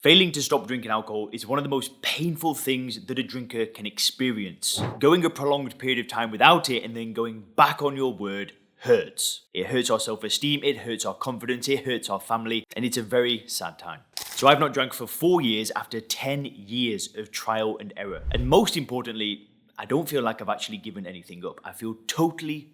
Failing to stop drinking alcohol is one of the most painful things that a drinker can experience. Going a prolonged period of time without it and then going back on your word hurts. It hurts our self-esteem, it hurts our confidence, it hurts our family, and it's a very sad time. So I've not drank for 4 years after 10 years of trial and error. And most importantly, I don't feel like I've actually given anything up. I feel totally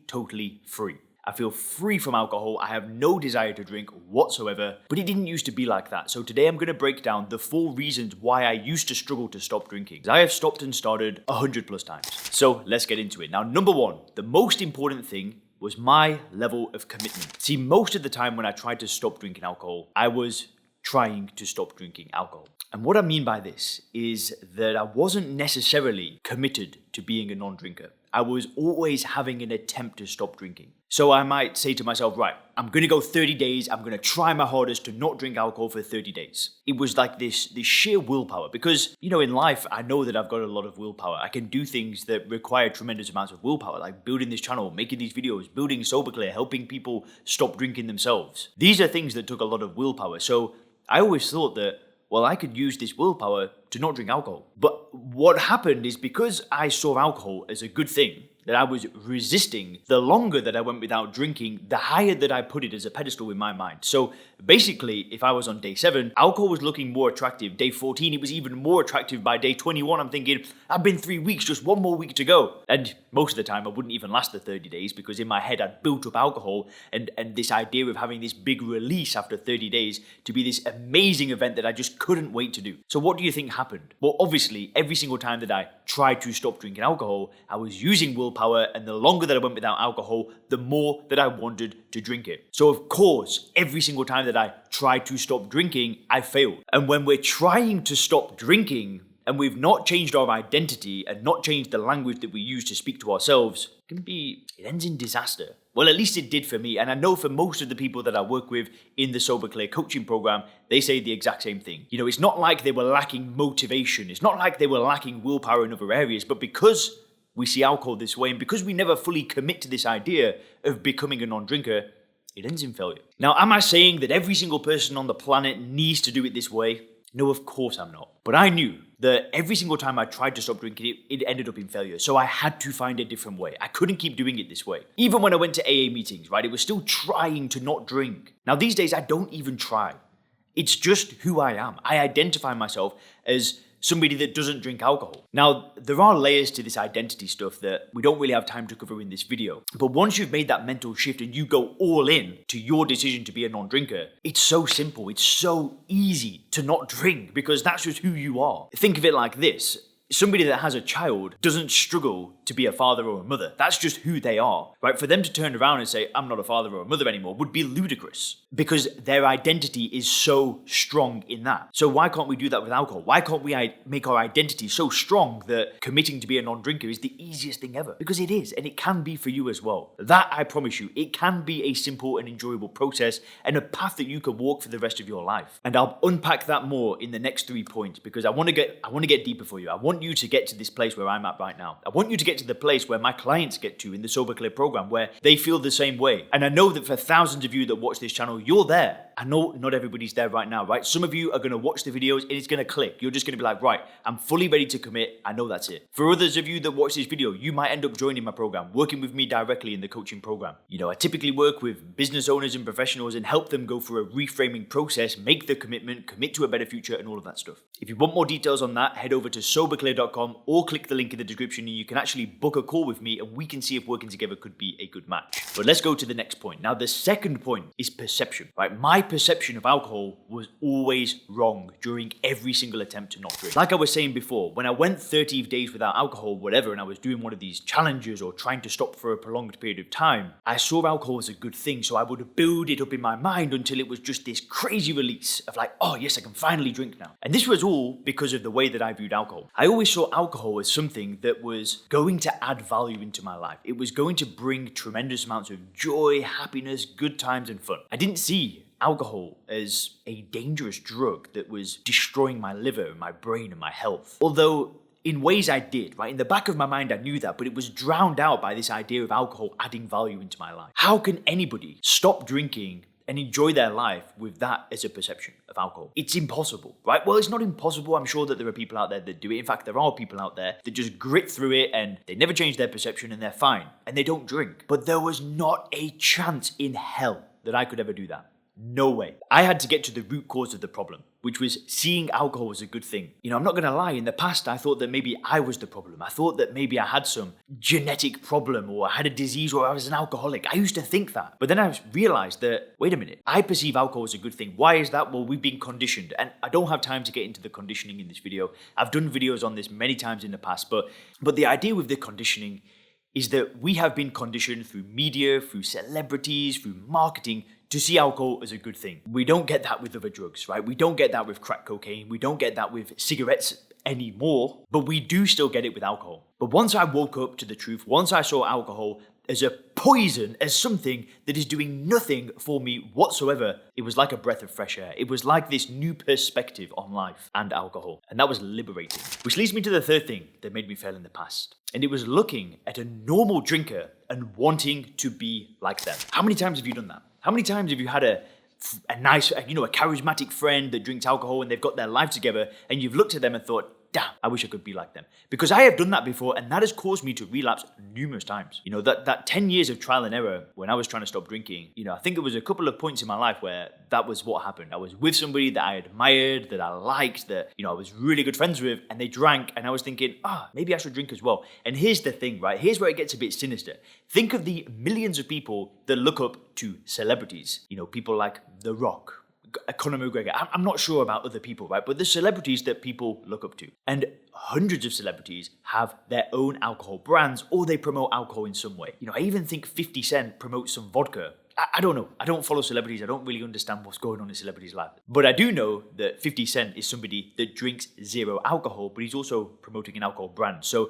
free. I feel free from alcohol. I have no desire to drink whatsoever, but it didn't used to be like that. So today I'm going to break down the 4 reasons why I used to struggle to stop drinking. I have stopped and started 100 plus times. So let's get into it. Now, number 1, the most important thing was my level of commitment. See, most of the time when I tried to stop drinking alcohol, I was trying to stop drinking alcohol. And what I mean by this is that I wasn't necessarily committed to being a non-drinker. I was always having an attempt to stop drinking. So I might say to myself, right, I'm going to go 30 days. I'm going to try my hardest to not drink alcohol for 30 days. It was like this sheer willpower because, in life, I know that I've got a lot of willpower. I can do things that require tremendous amounts of willpower, like building this channel, making these videos, building SoberClear, helping people stop drinking themselves. These are things that took a lot of willpower. So I always thought that, I could use this willpower to not drink alcohol. But what happened is because I saw alcohol as a good thing, that I was resisting, the longer that I went without drinking, the higher that I put it as a pedestal in my mind. So basically, if I was on day 7, alcohol was looking more attractive. Day 14, it was even more attractive. By day 21, I'm thinking, I've been 3 weeks, just 1 more week to go. And most of the time, I wouldn't even last the 30 days because in my head, I'd built up alcohol and this idea of having this big release after 30 days to be this amazing event that I just couldn't wait to do. So what do you think happened? Well, obviously, every single time that I tried to stop drinking alcohol, I was using willpower, and the longer that I went without alcohol, the more that I wanted to drink it. So of course, every single time that I tried to stop drinking, I failed. And when we're trying to stop drinking and we've not changed our identity and not changed the language that we use to speak to ourselves, it ends in disaster. Well, at least it did for me. And I know for most of the people that I work with in the SoberClear coaching program, they say the exact same thing. It's not like they were lacking motivation. It's not like they were lacking willpower in other areas, but because we see alcohol this way, and because we never fully commit to this idea of becoming a non-drinker, it ends in failure. Now, am I saying that every single person on the planet needs to do it this way? No, of course I'm not. But I knew that every single time I tried to stop drinking, it ended up in failure. So I had to find a different way. I couldn't keep doing it this way. Even when I went to AA meetings, right, it was still trying to not drink. Now, these days, I don't even try. It's just who I am. I identify myself as somebody that doesn't drink alcohol. Now, there are layers to this identity stuff that we don't really have time to cover in this video. But once you've made that mental shift and you go all in to your decision to be a non-drinker, it's so simple. It's so easy to not drink because that's just who you are. Think of it like this. Somebody that has a child doesn't struggle to be a father or a mother. That's just who they are, right? For them to turn around and say, I'm not a father or a mother anymore would be ludicrous because their identity is so strong in that. So why can't we do that with alcohol? Why can't we make our identity so strong that committing to be a non-drinker is the easiest thing ever? Because it is, and it can be for you as well. That I promise you, it can be a simple and enjoyable process and a path that you can walk for the rest of your life. And I'll unpack that more in the next 3 points because I want to get deeper for you. I want you to get to this place where I'm at right now. I want you to get to the place where my clients get to in the SoberClear program, where they feel the same way. And I know that for thousands of you that watch this channel, you're there. I know not everybody's there right now, right? Some of you are going to watch the videos and it's going to click. You're just going to be like, right, I'm fully ready to commit. I know that's it. For others of you that watch this video, you might end up joining my program, working with me directly in the coaching program. I typically work with business owners and professionals and help them go through a reframing process, make the commitment, commit to a better future and all of that stuff. If you want more details on that, head over to soberclear.com or click the link in the description and you can actually book a call with me and we can see if working together could be a good match. But let's go to the next point. Now, the second point is perception, right? My perception of alcohol was always wrong during every single attempt to not drink. Like I was saying before, when I went 30 days without alcohol, whatever, and I was doing one of these challenges or trying to stop for a prolonged period of time, I saw alcohol as a good thing. So I would build it up in my mind until it was just this crazy release of like, oh yes, I can finally drink now. And this was all because of the way that I viewed alcohol. I always saw alcohol as something that was going to add value into my life. It was going to bring tremendous amounts of joy, happiness, good times, and fun. I didn't see alcohol as a dangerous drug that was destroying my liver, my brain, and my health. Although in ways I did, right? In the back of my mind, I knew that, but it was drowned out by this idea of alcohol adding value into my life. How can anybody stop drinking and enjoy their life with that as a perception of alcohol. It's impossible, right? Well, it's not impossible. I'm sure that there are people out there that do it. In fact, there are people out there that just grit through it and they never change their perception and they're fine and they don't drink. But there was not a chance in hell that I could ever do that. No way. I had to get to the root cause of the problem, which was seeing alcohol as a good thing. I'm not going to lie, in the past, I thought that maybe I was the problem. I thought that maybe I had some genetic problem or I had a disease or I was an alcoholic. I used to think that. But then I realized that, wait a minute, I perceive alcohol as a good thing. Why is that? Well, we've been conditioned. And I don't have time to get into the conditioning in this video. I've done videos on this many times in the past. But the idea with the conditioning is that we have been conditioned through media, through celebrities, through marketing to see alcohol as a good thing. We don't get that with other drugs, right? We don't get that with crack cocaine. We don't get that with cigarettes anymore, but we do still get it with alcohol. But once I woke up to the truth, once I saw alcohol as a poison, as something that is doing nothing for me whatsoever, it was like a breath of fresh air. It was like this new perspective on life and alcohol. And that was liberating. Which leads me to the third thing that made me fail in the past. And it was looking at a normal drinker and wanting to be like them. How many times have you done that? How many times have you had a nice, a charismatic friend that drinks alcohol and they've got their life together and you've looked at them and thought, damn, I wish I could be like them. Because I have done that before and that has caused me to relapse numerous times. That 10 years of trial and error when I was trying to stop drinking, I think it was a couple of points in my life where that was what happened. I was with somebody that I admired, that I liked, that, I was really good friends with, and they drank and I was thinking, maybe I should drink as well. And here's the thing, right? Here's where it gets a bit sinister. Think of the millions of people that look up to celebrities. People like The Rock, Conor McGregor. I'm not sure about other people, right? But the celebrities that people look up to. And hundreds of celebrities have their own alcohol brands or they promote alcohol in some way. I even think 50 Cent promotes some vodka. I don't know. I don't follow celebrities. I don't really understand what's going on in celebrities' lives. But I do know that 50 Cent is somebody that drinks zero alcohol, but he's also promoting an alcohol brand. So,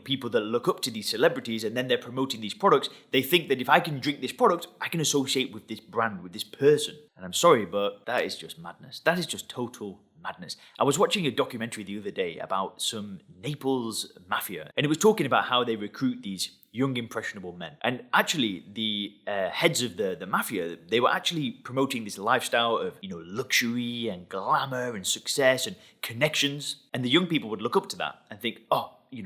people that look up to these celebrities and then they're promoting these products, they think that if I can drink this product, I can associate with this brand, with this person. And I'm sorry, but that is just madness. That is just total madness. I was watching a documentary the other day about some Naples mafia, and it was talking about how they recruit these young, impressionable men. And actually, the heads of the mafia, they were actually promoting this lifestyle of, luxury and glamour and success and connections. And the young people would look up to that and think,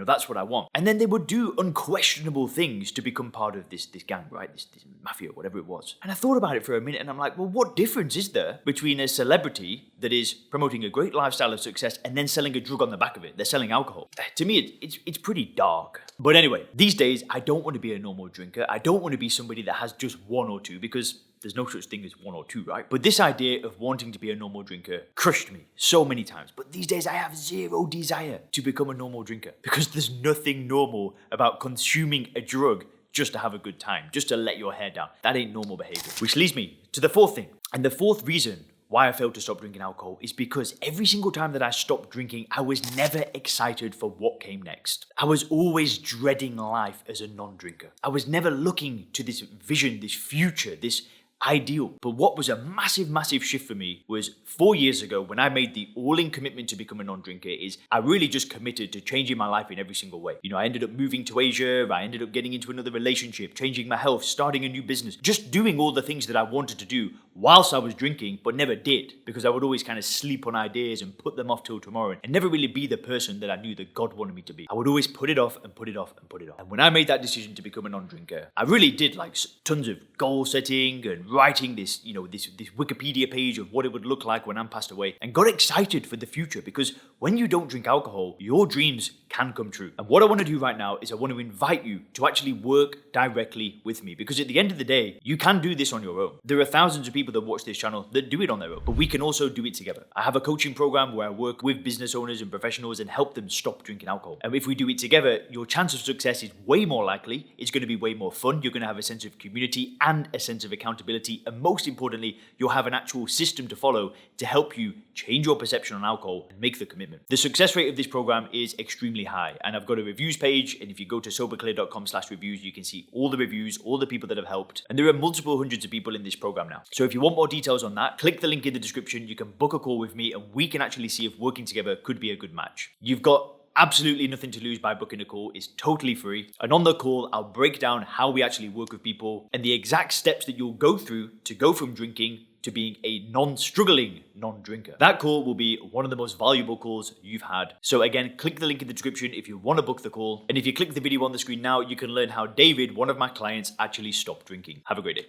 that's what I want. And then they would do unquestionable things to become part of this gang, right? This mafia, whatever it was. And I thought about it for a minute and I'm like, well, what difference is there between a celebrity that is promoting a great lifestyle of success and then selling a drug on the back of it? They're selling alcohol. To me, it's pretty dark. But anyway, these days, I don't want to be a normal drinker. I don't want to be somebody that has just one or two because there's no such thing as one or two, right? But this idea of wanting to be a normal drinker crushed me so many times. But these days I have zero desire to become a normal drinker because there's nothing normal about consuming a drug just to have a good time, just to let your hair down. That ain't normal behavior. Which leads me to the fourth thing. And the fourth reason why I failed to stop drinking alcohol is because every single time that I stopped drinking, I was never excited for what came next. I was always dreading life as a non-drinker. I was never looking to this vision, this future, this ideal. But what was a massive, massive shift for me was 4 years ago when I made the all-in commitment to become a non-drinker is I really just committed to changing my life in every single way. I ended up moving to Asia, I ended up getting into another relationship, changing my health, starting a new business, just doing all the things that I wanted to do whilst I was drinking, but never did because I would always kind of sleep on ideas and put them off till tomorrow and never really be the person that I knew that God wanted me to be. I would always put it off and put it off and put it off. And when I made that decision to become a non-drinker, I really did tons of goal setting and writing this Wikipedia page of what it would look like when I'm passed away and got excited for the future because when you don't drink alcohol, your dreams can come true. And what I want to do right now is I want to invite you to actually work directly with me because at the end of the day, you can do this on your own. There are thousands of people that watch this channel that do it on their own, but we can also do it together. I have a coaching program where I work with business owners and professionals and help them stop drinking alcohol. And if we do it together, your chance of success is way more likely. It's going to be way more fun. You're going to have a sense of community and a sense of accountability. And most importantly, you'll have an actual system to follow to help you change your perception on alcohol and make the commitment. The success rate of this program is extremely high. And I've got a reviews page. And if you go to soberclear.com/reviews, you can see all the reviews, all the people that have helped. And there are multiple hundreds of people in this program now. So if you want more details on that, click the link in the description. You can book a call with me and we can actually see if working together could be a good match. You've got absolutely nothing to lose by booking a call. It's totally free. And on the call, I'll break down how we actually work with people and the exact steps that you'll go through to go from drinking to being a non-struggling non-drinker. That call will be one of the most valuable calls you've had. So again, click the link in the description if you want to book the call. And if you click the video on the screen now, you can learn how David, one of my clients, actually stopped drinking. Have a great day.